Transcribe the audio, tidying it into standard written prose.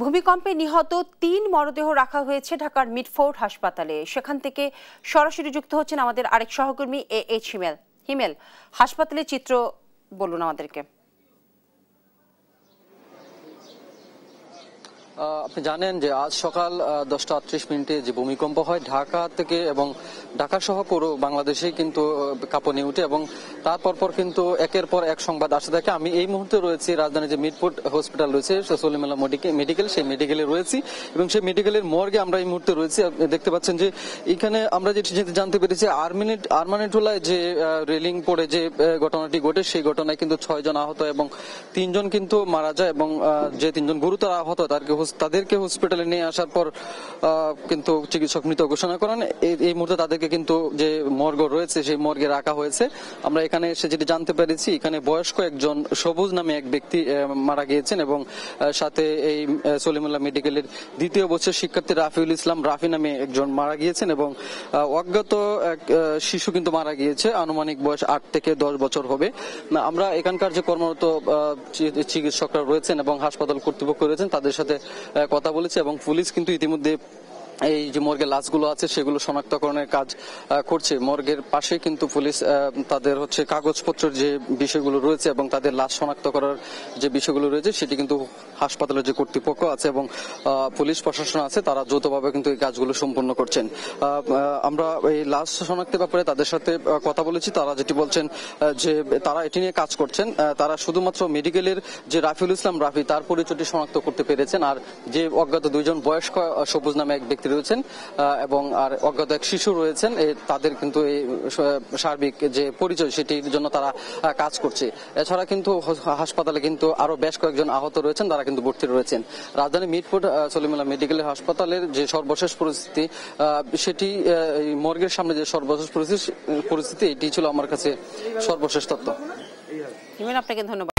ভূমিকম্পে নিহত ৩ মরদেহ রাখা হয়েছে ঢাকার মিটফোর্ড হাসপাতালে। সেখান থেকে সরাসরি যুক্ত হচ্ছেন আমাদের আরেক সহকর্মী AH হিমেল। হিমেল, হাসপাতালের চিত্র বলুন আমাদেরকে। আপনি জানেন যে আজ সকাল 10:38 যে ভূমিকম্প হয় ঢাকা থেকে এবং ঢাকা সহ পুরো বাংলাদেশে কিন্তু কাঁপুনি উঠে এবং তারপর কিন্তু একের পর এক সংবাদ আসতে থাকে। আমি এই মুহূর্তে রয়েছি রাজধানীর যে মিটফোর্ড হসপিটাল রয়েছে সলিমুল্লাহ মেডিকেল, সেই মেডিকেলে রয়েছি এবং সেই মেডিকেলের মর্গে আমরা এই মুহূর্তে রয়েছি। দেখতে পাচ্ছেন যে এখানে আমরা যেটি জানতে পেরেছি আরমানিটোলায় যে রেলিং পড়ে যে ঘটনাটি ঘটে সেই ঘটনায় কিন্তু 6 জন আহত এবং 3 জন কিন্তু মারা যায় এবং যে 3 জন গুরুতর আহত তাদেরকে হসপিটালে নিয়ে আসার পর কিন্তু চিকিৎসক মৃত ঘোষণা করেন। এই মুহূর্তে তাদেরকে কিন্তু যে মর্গ রয়েছে সেই মর্গে রাখা হয়েছে। আমরা এখানে এসে যেটি জানতে পেরেছি এখানে বয়স্ক একজন সবুজ নামে এক ব্যক্তি মারা গিয়েছেন এবং সাথে এই সলিমুল্লাহ মেডিকেলের 2য় বর্ষের শিক্ষার্থী রাফিউল ইসলাম রাফি নামে একজন মারা গিয়েছেন এবং অজ্ঞাত এক শিশু কিন্তু মারা গিয়েছে, আনুমানিক বয়স 8 থেকে 10 বছর হবে। আমরা এখানকার যে কর্মরত চিকিৎসকরা রয়েছেন এবং হাসপাতাল কর্তৃপক্ষ রয়েছেন তাদের সাথে কথা বলেছে এবং পুলিশ কিন্তু ইতিমধ্যে এই যে মর্গের লাশগুলো আছে সেগুলো শনাক্তকরণের কাজ করছে। মর্গের পাশে কিন্তু পুলিশ তাদের কাগজপত্রের যে বিষয়গুলো রয়েছে এবং তাদের লাশ শনাক্ত করার যে বিষয়গুলো রয়েছে সেটি কিন্তু হাসপাতালের যে কর্তৃপক্ষ আছে এবং পুলিশ প্রশাসন আছে তারা যৌথভাবে কিন্তু এই কাজগুলো সম্পন্ন করছেন। আমরা এই লাশ শনাক্তের ব্যাপারে তাদের সাথে কথা বলেছি। তারা যেটি বলছেন যে তারা এটি নিয়ে কাজ করছেন। তারা শুধুমাত্র মেডিকেলের যে রাফিউল ইসলাম রাফি তার পরিচয়টি শনাক্ত করতে পেরেছেন, আর যে অজ্ঞাত 2 জন বয়স্ক সবুজ নামে এক ব্যক্তি রয়েছেন এবং আর অজ্ঞাত এক শিশু রয়েছেন তাদের কিন্তু এই সার্বিক যে পরিচয় সেটির জন্য তারা কাজ করছে। এছাড়া কিন্তু হাসপাতালে কিন্তু আরো বেশ কয়েকজন আহত রয়েছেন, তারা কিন্তু ভর্তি রয়েছেন। রাজধানী মিটফোর্ড সলিমুল্লাহ মেডিকেল হাসপাতালের যে সর্বশেষ পরিস্থিতি সেটি মর্গের সামনে যে সর্বশেষ পরিস্থিতি এটি ছিল আমার কাছে সর্বশেষ তথ্য। আপনাকে ধন্যবাদ।